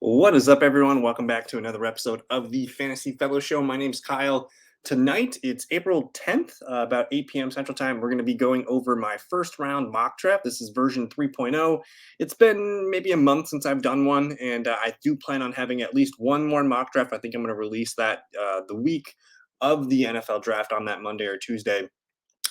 What is up, everyone? Welcome back to another episode of the Fantasy Fellow Show. My name's Kyle. Tonight, it's April 10th, about 8 p.m. Central Time. We're going to be going over my first round mock draft. This is version 3.0. It's been maybe a month since I've done one, and I do plan on having at least one more mock draft. I think I'm going to release that the week of the NFL draft on that Monday or Tuesday.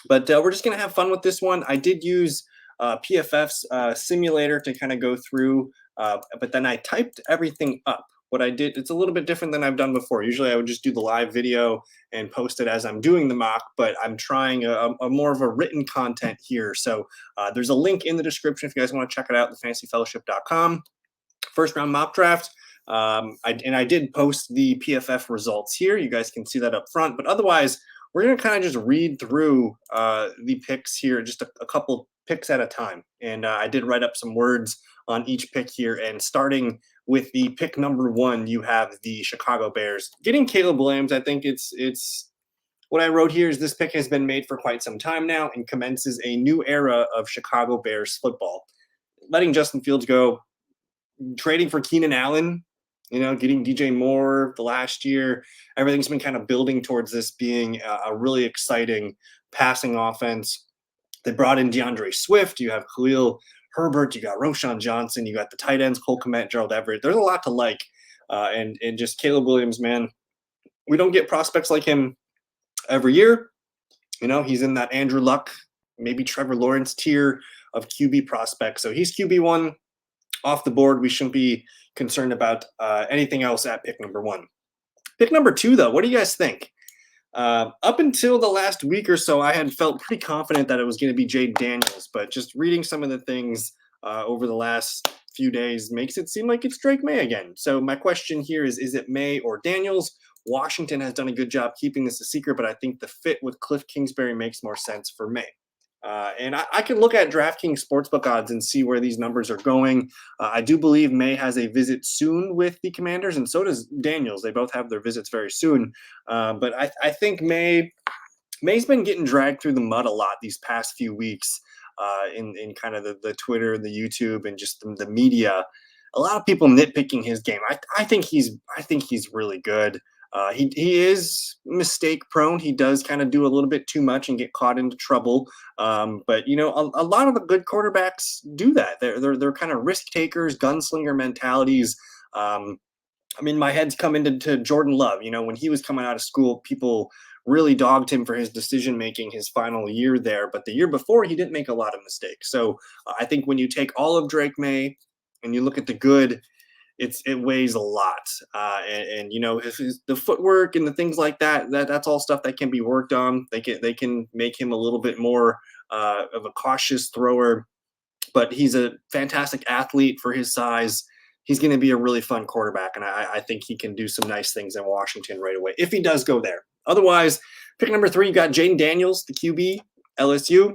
But we're just going to have fun with this one. I did use PFF's simulator to kind of go through, but then I typed everything up. What I did, it's a little bit different than I've done before. Usually I would just do the live video and post it as I'm doing the mock, but I'm trying a more of a written content here. So there's a link in the description if you guys want to check it out, thefantasyfellowship.com. First round mock draft. I did post the PFF results here. You guys can see that up front, but otherwise, we're going to kind of just read through the picks here, just a couple picks at a time. And I did write up some words on each pick here. And starting with the pick number one, you have the Chicago Bears. Getting Caleb Williams, I think it's what I wrote here is this pick has been made for quite some time now and commences a new era of Chicago Bears football. Letting Justin Fields go, trading for Keenan Allen, getting DJ Moore the last year, everything's been kind of building towards this being a really exciting passing offense. They brought in DeAndre Swift. You have Khalil Herbert. You got Roschon Johnson. You got the tight ends, Cole Kmet, Gerald Everett. There's a lot to like. And just Caleb Williams, man, we don't get prospects like him every year. He's in that Andrew Luck, maybe Trevor Lawrence tier of QB prospects. So he's QB1 off the board. We shouldn't be concerned about anything else at pick number one. Pick number two, though, what do you guys think? Up until the last week or so, I had felt pretty confident that it was going to be Jayden Daniels, but just reading some of the things over the last few days makes it seem like it's Drake May again. So my question here is it May or Daniels? Washington has done a good job keeping this a secret, but I think the fit with Cliff Kingsbury makes more sense for May. And I can look at DraftKings Sportsbook odds and see where these numbers are going. I do believe May has a visit soon with the Commanders, and so does Daniels. They both have their visits very soon. But I think May's been getting dragged through the mud a lot these past few weeks in kind of the Twitter, the YouTube, and just the media. A lot of people nitpicking his game. I think he's really good. He is mistake prone. He does kind of do a little bit too much and get caught into trouble. But a lot of the good quarterbacks do that. They're kind of risk takers, gunslinger mentalities. My head's come into Jordan Love. When he was coming out of school, people really dogged him for his decision making his final year there. But the year before, he didn't make a lot of mistakes. So I think when you take all of Drake May and you look at the good, it weighs a lot, and the footwork and the things like that's all stuff that can be worked on. They can make him a little bit more of a cautious thrower, but he's a fantastic athlete for his size. He's going to be a really fun quarterback, and I think he can do some nice things in Washington right away if he does go there. Otherwise, pick number three, you got Jayden Daniels, the QB, LSU.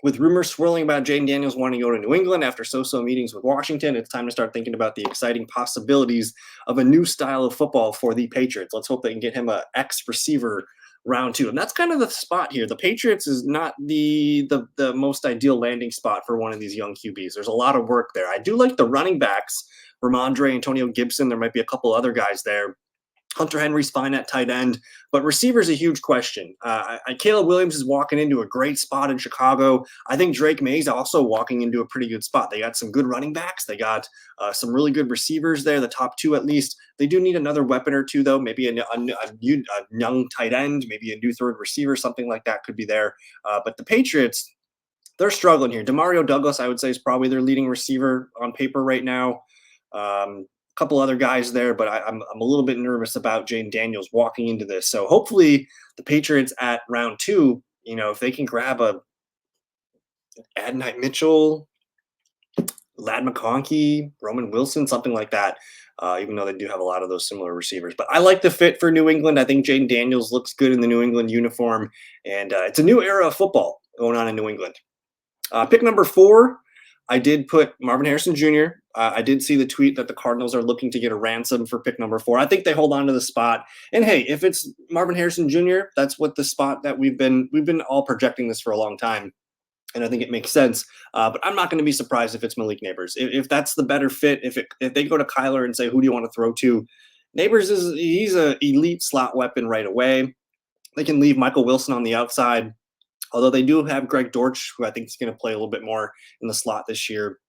With rumors swirling about Jayden Daniels wanting to go to New England after so-so meetings with Washington, it's time to start thinking about the exciting possibilities of a new style of football for the Patriots. Let's hope they can get him a X receiver round two. And that's kind of the spot here. The Patriots is not the most ideal landing spot for one of these young QBs. There's a lot of work there. I do like the running backs, Ramondre, Antonio Gibson. There might be a couple other guys there. Hunter Henry's fine at tight end, but receiver's a huge question. Caleb Williams is walking into a great spot in Chicago. I think Drake May's also walking into a pretty good spot. They got some good running backs. They got some really good receivers there, the top two at least. They do need another weapon or two, though. Maybe a young tight end, maybe a new third receiver, something like that could be there. But the Patriots, they're struggling here. Demario Douglas, I would say, is probably their leading receiver on paper right now. Couple other guys there, but I'm a little bit nervous about Jayden Daniels walking into this. So hopefully the Patriots at round two, if they can grab a Adonai Mitchell, Ladd McConkey, Roman Wilson, something like that, even though they do have a lot of those similar receivers. But I like the fit for New England. I think Jayden Daniels looks good in the New England uniform, and it's a new era of football going on in New England. Pick number four, I did put Marvin Harrison Jr. I did see the tweet that the Cardinals are looking to get a ransom for pick number four. I think they hold on to the spot. And hey, if it's Marvin Harrison Jr., that's what the spot that we've been all projecting this for a long time. and I think it makes sense. But I'm not going to be surprised if it's Malik Neighbors. If that's the better fit, if they go to Kyler and say, who do you want to throw to? Neighbors he's a elite slot weapon right away. They can leave Michael Wilson on the outside, although they do have Greg Dortch, who I think is going to play a little bit more in the slot this year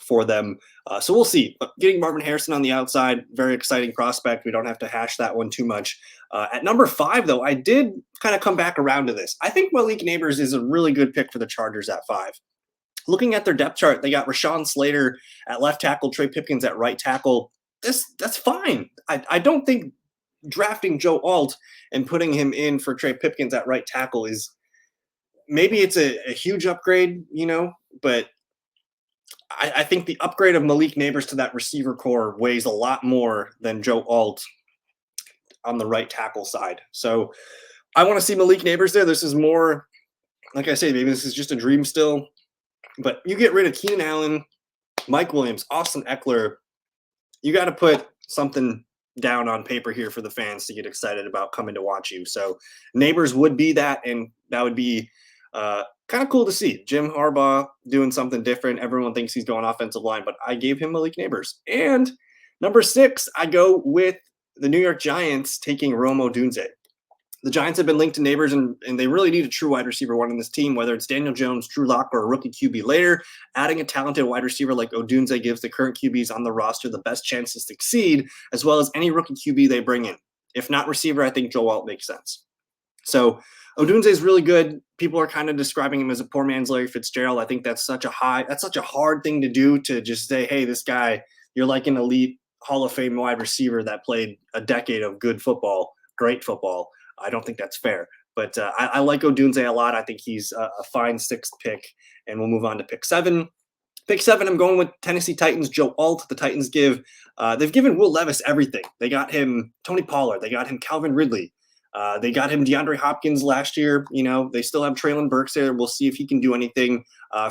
for them. So we'll see. But getting Marvin Harrison on the outside, very exciting prospect. We don't have to hash that one too much. At number 5, though, I did kind of come back around to this. I think Malik Neighbors is a really good pick for the Chargers at 5. Looking at their depth chart, they got Rashawn Slater at left tackle, Trey Pipkins at right tackle. That's fine. I don't think drafting Joe Alt and putting him in for Trey Pipkins at right tackle is, maybe it's a huge upgrade, but I think the upgrade of Malik Neighbors to that receiver core weighs a lot more than Joe Alt on the right tackle side. So I want to see Malik Neighbors there. This is more, like I say, maybe this is just a dream still, but you get rid of Keenan Allen, Mike Williams, Austin Eckler. You got to put something down on paper here for the fans to get excited about coming to watch you. So Neighbors would be that, and that would be kind of cool to see. Jim Harbaugh doing something different. Everyone thinks he's going offensive line, but I gave him Malik Neighbors. And number 6, I go with the New York Giants taking Rome Odunze. The Giants have been linked to Neighbors, and they really need a true wide receiver one in this team, whether it's Daniel Jones, Drew Lock, or a rookie QB later. Adding a talented wide receiver like Odunze gives the current QBs on the roster the best chance to succeed, as well as any rookie QB they bring in. If not receiver, I think Joe Alt makes sense. So Odunze is really good. People are kind of describing him as a poor man's Larry Fitzgerald. I think that's such a hard thing to do, to just say, hey, this guy, you're like an elite Hall of Fame wide receiver that played a decade of good football, great football. I don't think that's fair. But I like Odunze a lot. I think he's a fine 6th pick. And we'll move on to pick 7. Pick 7, I'm going with Tennessee Titans, Joe Alt. The Titans they've given Will Levis everything. They got him Tony Pollard. They got him Calvin Ridley. They got him DeAndre Hopkins last year. They still have Traylon Burks there. We'll see if he can do anything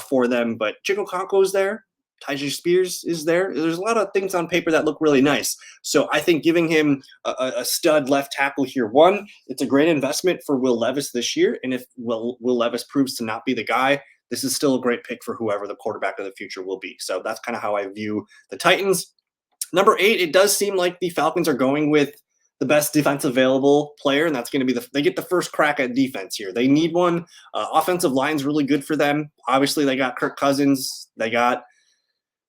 for them. But Chico Conco is there. Tyjae Spears is there. There's a lot of things on paper that look really nice. So I think giving him a stud left tackle here, one, it's a great investment for Will Levis this year. And if Will Levis proves to not be the guy, this is still a great pick for whoever the quarterback of the future will be. So that's kind of how I view the Titans. Number 8, it does seem like the Falcons are going with the best defense available player, and that's going to be they get the first crack at defense here. They need one. Offensive line's really good for them. Obviously, they got Kirk Cousins. They got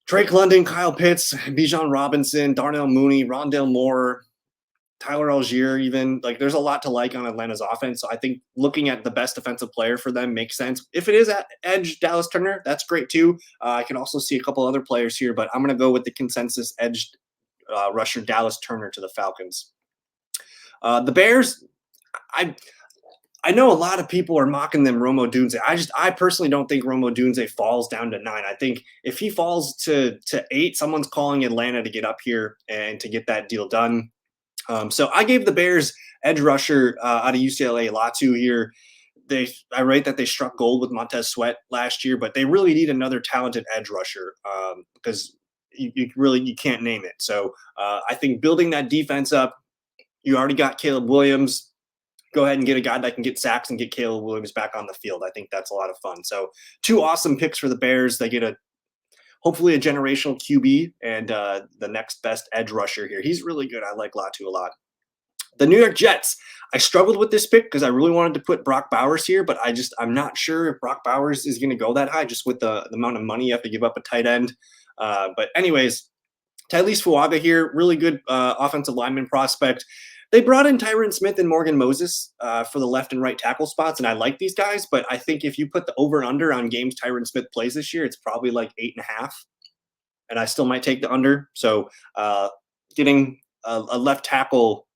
Drake London, Kyle Pitts, Bijan Robinson, Darnell Mooney, Rondale Moore, Tyler Algier even. Like, there's a lot to like on Atlanta's offense. So I think looking at the best defensive player for them makes sense. If it is at edge Dallas Turner, that's great too. I can also see a couple other players here, but I'm going to go with the consensus edge rusher Dallas Turner to the Falcons. The Bears, I know a lot of people are mocking them Rome Odunze. I personally don't think Rome Odunze falls down to 9. I think if he falls to 8, someone's calling Atlanta to get up here and to get that deal done. So I gave the Bears edge rusher out of UCLA Latu here. I rate that they struck gold with Montez Sweat last year, but they really need another talented edge rusher because you can't name it. So I think building that defense up, you already got Caleb Williams. Go ahead and get a guy that can get sacks and get Caleb Williams back on the field. I think that's a lot of fun. So 2 awesome picks for the Bears. They get hopefully a generational QB and the next best edge rusher here. He's really good. I like Latu a lot. The New York Jets. I struggled with this pick because I really wanted to put Brock Bowers here, but I'm not sure if Brock Bowers is going to go that high just with the amount of money you have to give up a tight end. But anyways, Tyrese Fuaga here, really good offensive lineman prospect. They brought in Tyron Smith and Morgan Moses for the left and right tackle spots, and I like these guys, but I think if you put the over and under on games Tyron Smith plays this year, it's probably like 8.5, and I still might take the under. So getting a left tackle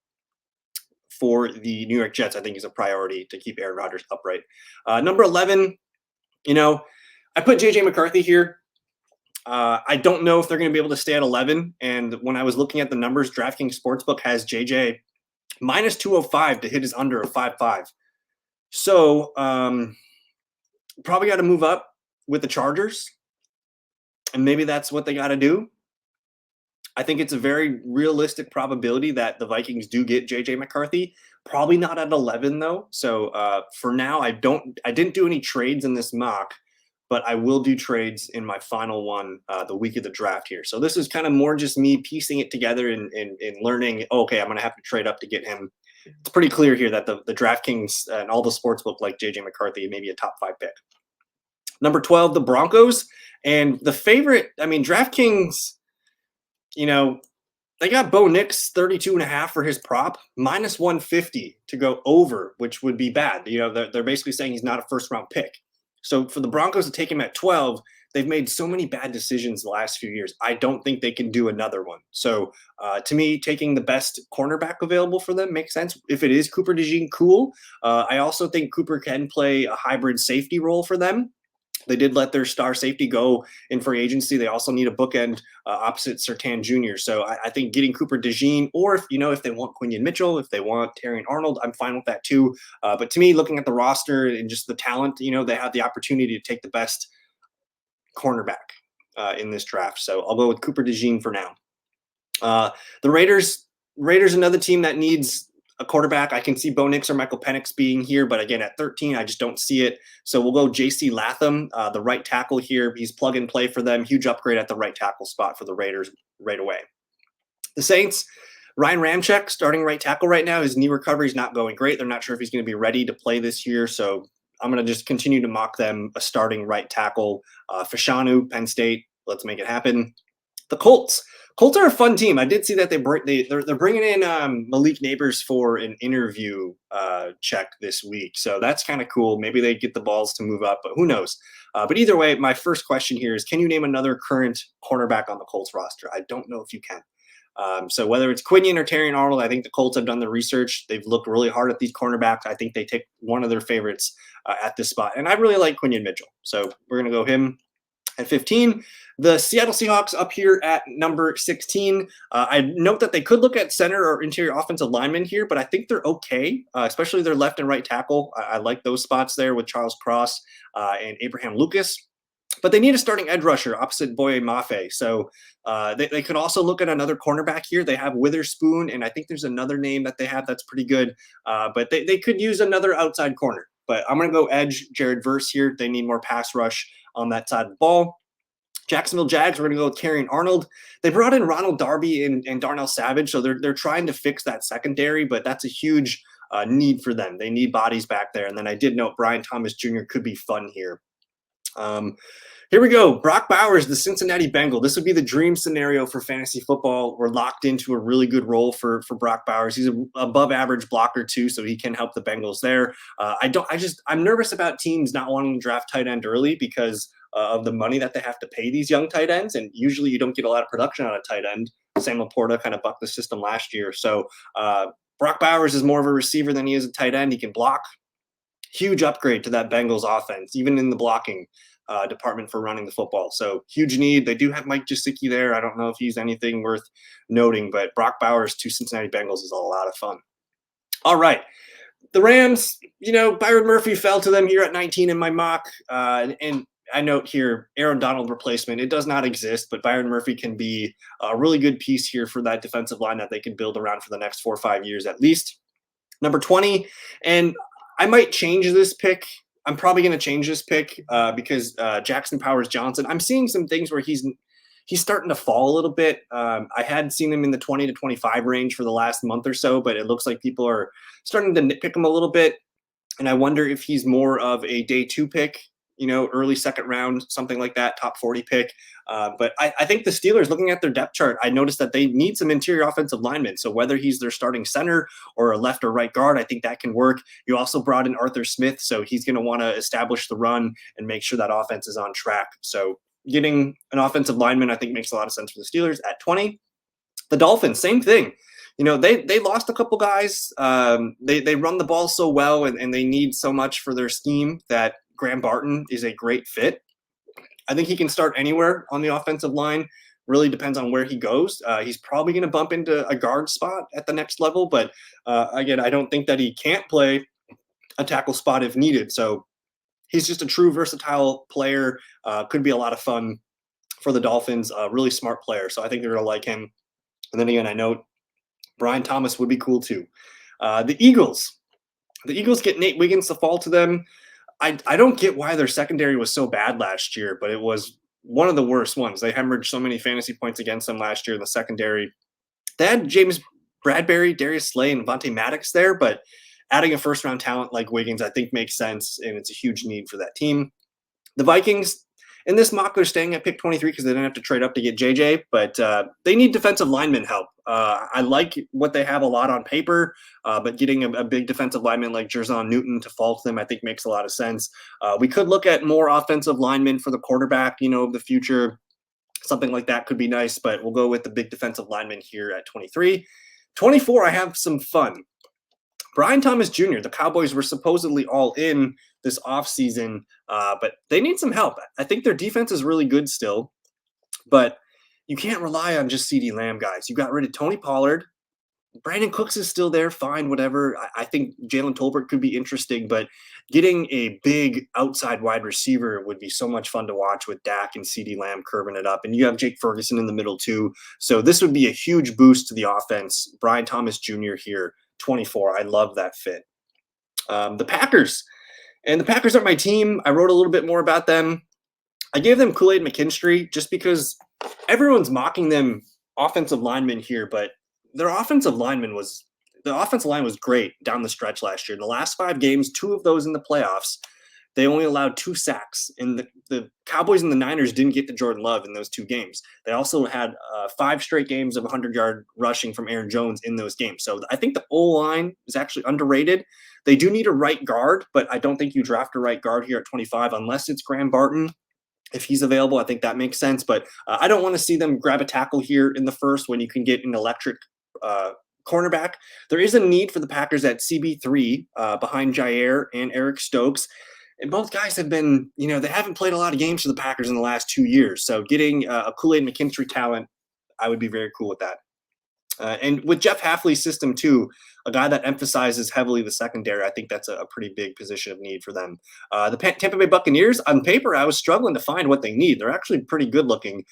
for the New York Jets, I think, is a priority to keep Aaron Rodgers upright. Number 11, I put J.J. McCarthy here. I don't know if they're going to be able to stay at 11, and when I was looking at the numbers, DraftKings Sportsbook has J.J. minus 205 to hit his under of 5.5. So probably got to move up with the Chargers, and maybe that's what they got to do. I think it's a very realistic probability that the Vikings do get J.J. McCarthy. Probably not at 11 though. So for now, I didn't do any trades in this mock, but I will do trades in my final one the week of the draft here. So this is kind of more just me piecing it together and learning, okay, I'm going to have to trade up to get him. It's pretty clear here that the DraftKings and all the sports book like JJ McCarthy, maybe a top 5 pick. Number 12, the Broncos. And the favorite, I mean, DraftKings, they got Bo Nix 32.5 for his prop, minus 150 to go over, which would be bad. They're basically saying he's not a first round pick. So for the Broncos to take him at 12, they've made so many bad decisions the last few years. I don't think they can do another one. So to me, taking the best cornerback available for them makes sense. If it is Cooper DeJean, cool. I also think Cooper can play a hybrid safety role for them. They did let their star safety go in free agency. They also need a bookend opposite Surtain Jr. So I think getting Cooper DeJean, or if they want Quinion Mitchell, if they want Terrion Arnold, I'm fine with that too. But to me, looking at the roster and just the talent, they have the opportunity to take the best cornerback in this draft. So I'll go with Cooper DeJean for now. The Raiders, another team that needs a quarterback. I can see Bo Nix or Michael Penix being here, but again, at 13, I just don't see it. So we'll go JC Latham, the right tackle here. He's plug and play for them. Huge upgrade at the right tackle spot for the Raiders right away. The Saints, Ryan Ramczyk, starting right tackle right now. His knee recovery is not going great. They're not sure if he's going to be ready to play this year. So I'm going to just continue to mock them a starting right tackle. Fashanu, Penn State, let's make it happen. The Colts are a fun team. I did see that they're bringing in Malik Nabers for an interview check this week, so that's kind of cool. Maybe they get the balls to move up, but who knows? But either way, my first question here is: can you name another current cornerback on the Colts roster? I don't know if you can. So whether it's Quinion or Terrion Arnold, I think the Colts have done the research. They've looked really hard at these cornerbacks. I think they take one of their favorites at this spot, and I really like Quinion Mitchell, so we're gonna go him at 15. The Seattle Seahawks up here at number 16. I note that they could look at center or interior offensive lineman here, but I think they're okay, especially their left and right tackle. I like those spots there with Charles Cross and Abraham Lucas. But they need a starting edge rusher opposite Boye Mafe. So they could also look at another cornerback here. They have Witherspoon, and I think there's another name that they have that's pretty good. But they could use another outside corner. But I'm going to go edge Jared Verse here. They need more pass rush on that side of the ball. Jacksonville Jags, we're going to go with Terrion Arnold. They brought in Ronald Darby and Darnell Savage, so they're trying to fix that secondary, but that's a huge need for them. They need bodies back there. And then I did note Brian Thomas Jr. could be fun here. Here we go. Brock Bowers, the Cincinnati Bengal. This would be the dream scenario for fantasy football. We're locked into a really good role for Brock Bowers. He's an above average blocker too, so he can help the Bengals there. I'm nervous about teams not wanting to draft tight end early because of the money that they have to pay these young tight ends. And usually you don't get a lot of production on a tight end. Sam Laporta kind of bucked the system last year. So Brock Bowers is more of a receiver than he is a tight end. He can block. Huge upgrade to that Bengals offense, even in the blocking department for running the football. So huge need. They do have Mike Gesicki there. I don't know if he's anything worth noting, but Brock Bowers to Cincinnati Bengals is a lot of fun. All right. The Rams, Byron Murphy fell to them here at 19 in my mock. And I note here, Aaron Donald replacement. It does not exist, but Byron Murphy can be a really good piece here for that defensive line that they can build around for the next 4 or 5 years at least. Number 20, and I might change this pick. I'm probably going to change this pick because Jackson Powers Johnson, I'm seeing some things where he's starting to fall a little bit. I had seen him in the 20 to 25 range for the last month or so, but it looks like people are starting to nitpick him a little bit. And I wonder if he's more of a day 2 pick, early second round, something like that, top 40 pick. But I think the Steelers, looking at their depth chart, I noticed that they need some interior offensive linemen. So whether he's their starting center or a left or right guard, I think that can work. You also brought in Arthur Smith, so he's going to want to establish the run and make sure that offense is on track. So getting an offensive lineman, I think, makes a lot of sense for the Steelers at 20. The Dolphins, same thing. They lost a couple guys. They run the ball so well, and they need so much for their scheme that Graham Barton is a great fit. I think he can start anywhere on the offensive line. Really depends on where he goes. He's probably going to bump into a guard spot at the next level, but again, I don't think that he can't play a tackle spot if needed. So he's just a true versatile player. Could be a lot of fun for the Dolphins. Really smart player. So I think they're going to like him. And then again, I know Brian Thomas would be cool too. The Eagles get Nate Wiggins to fall to them. I don't get why their secondary was so bad last year, but it was one of the worst ones. They hemorrhaged so many fantasy points against them last year in the secondary. They had James Bradbury, Darius Slay, and Vontae Maddox there, but adding a first round talent like Wiggins, I think makes sense, and it's a huge need for that team. The Vikings, in this mock, they're staying at pick 23 because they didn't have to trade up to get JJ, but they need defensive lineman help. I like what they have a lot on paper, but getting a big defensive lineman like Jerzon Newton to fall to them, I think makes a lot of sense. We could look at more offensive linemen for the quarterback, of the future. Something like that could be nice, but we'll go with the big defensive lineman here at 23. 24, I have some fun. Brian Thomas Jr., the Cowboys were supposedly all in this offseason, but they need some help. I think their defense is really good still, but you can't rely on just CeeDee Lamb, guys. You got rid of Tony Pollard. Brandon Cooks is still there, fine, whatever. I think Jalen Tolbert could be interesting, but getting a big outside wide receiver would be so much fun to watch with Dak and CeeDee Lamb curving it up. And you have Jake Ferguson in the middle too. So this would be a huge boost to the offense. Brian Thomas Jr. here, 24. I love that fit. The Packers. And the Packers are my team. I wrote a little bit more about them. I gave them Kool-Aid McKinstry just because everyone's mocking them offensive linemen here, but their offensive line was great down the stretch last year. In the last 5 games, 2 of those in the playoffs, they only allowed 2 sacks. And the Cowboys and the Niners didn't get to Jordan Love in those 2 games. They also had 5 straight games of 100-yard rushing from Aaron Jones in those games. So I think the O-line is actually underrated. They do need a right guard, but I don't think you draft a right guard here at 25 unless it's Graham Barton. If he's available, I think that makes sense. But I don't want to see them grab a tackle here in the first when you can get an electric cornerback. There is a need for the Packers at CB3 behind Jair and Eric Stokes. And both guys have been, they haven't played a lot of games for the Packers in the last 2 years. So getting a Kool-Aid McKinstry talent, I would be very cool with that. And with Jeff Hafley's system too, a guy that emphasizes heavily the secondary, I think that's a pretty big position of need for them. The Tampa Bay Buccaneers, on paper, I was struggling to find what they need. They're actually pretty good looking.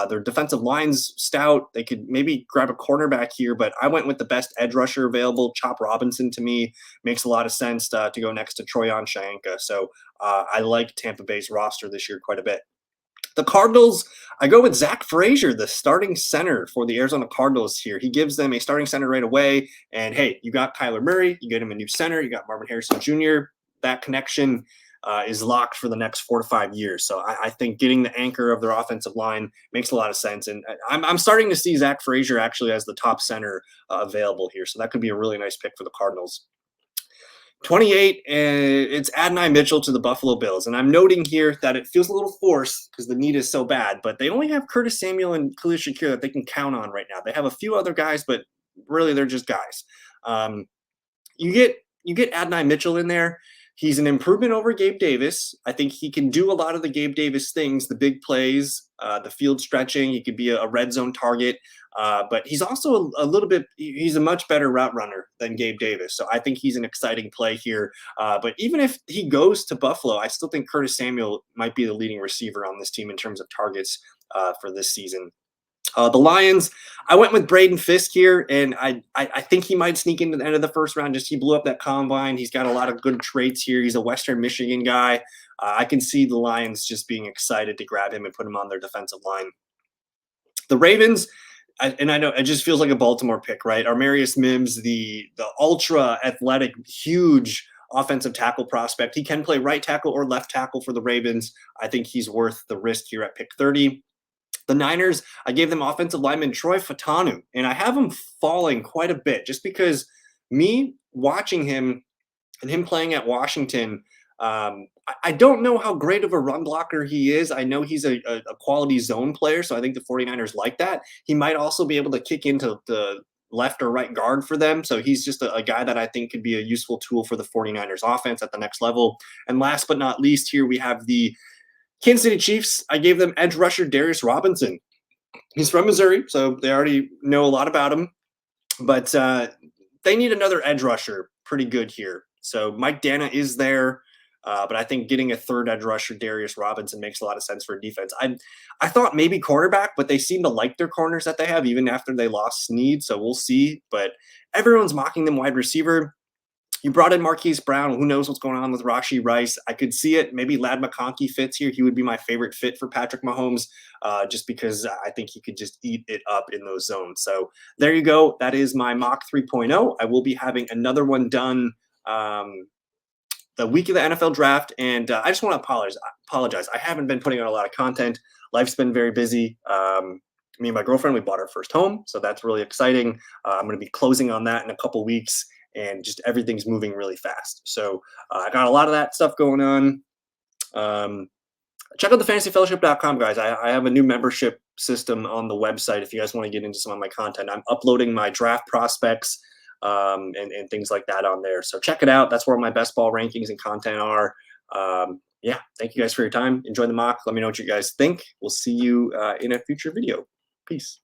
Their defensive line's stout. They could maybe grab a cornerback here, but I went with the best edge rusher available. Chop Robinson, to me, makes a lot of sense to go next to Troyan Shayanka. So I like Tampa Bay's roster this year quite a bit. The Cardinals, I go with Zach Frazier, the starting center for the Arizona Cardinals here. He gives them a starting center right away. And hey, you got Kyler Murray, you get him a new center, you got Marvin Harrison Jr. That connection is locked for the next 4 to 5 years. So I think getting the anchor of their offensive line makes a lot of sense. And I'm starting to see Zach Frazier actually as the top center available here. So that could be a really nice pick for the Cardinals. 28, it's Adonai Mitchell to the Buffalo Bills. And I'm noting here that it feels a little forced because the need is so bad, but they only have Curtis Samuel and Khalil Shakir that they can count on right now. They have a few other guys, but really they're just guys. You get Adonai Mitchell in there. He's an improvement over Gabe Davis. I think he can do a lot of the Gabe Davis things, the big plays, the field stretching. He could be a red zone target. But he's also he's a much better route runner than Gabe Davis. So I think he's an exciting play here. But even if he goes to Buffalo, I still think Curtis Samuel might be the leading receiver on this team in terms of targets for this season. The Lions, I went with Braden Fisk here, and I think he might sneak into the end of the first round. Just he blew up that combine. He's got a lot of good traits here. He's a Western Michigan guy. I can see the Lions just being excited to grab him and put him on their defensive line. The Ravens, I know it just feels like a Baltimore pick, right? Armarius Mims, the ultra athletic, huge offensive tackle prospect. He can play right tackle or left tackle for the Ravens. I think he's worth the risk here at pick 30. The Niners, I gave them offensive lineman Troy Fautanu, and I have him falling quite a bit just because me watching him and him playing at Washington, I don't know how great of a run blocker he is. I know he's a quality zone player, so I think the 49ers like that. He might also be able to kick into the left or right guard for them. So he's just a guy that I think could be a useful tool for the 49ers offense at the next level. And last but not least, here we have the Kansas City Chiefs. I gave them edge rusher Darius Robinson. He's from Missouri, so they already know a lot about him. But they need another edge rusher pretty good here. So Mike Dana is there, but I think getting a third edge rusher, Darius Robinson, makes a lot of sense for a defense. I thought maybe cornerback, but they seem to like their corners that they have even after they lost Snead, so we'll see. But everyone's mocking them wide receiver. You brought in Marquise Brown. Who knows what's going on with Rashee Rice? I could see it. Maybe Lad McConkey fits here. He would be my favorite fit for Patrick Mahomes, just because I think he could just eat it up in those zones. So there you go. That is my mock 3.0. I will be having another one done the week of the NFL draft, and I just want to apologize. I haven't been putting out a lot of content. Life's been very busy. Me and my girlfriend, we bought our first home, so that's really exciting. I'm going to be closing on that in a couple weeks, and just everything's moving really fast. So I got a lot of that stuff going on. Check out the fantasyfellowship.com, guys. I have a new membership system on the website if you guys want to get into some of my content. I'm uploading my draft prospects and things like that on there. So check it out. That's where my best ball rankings and content are. Yeah, thank you guys for your time. Enjoy the mock. Let me know what you guys think. We'll see you in a future video. Peace.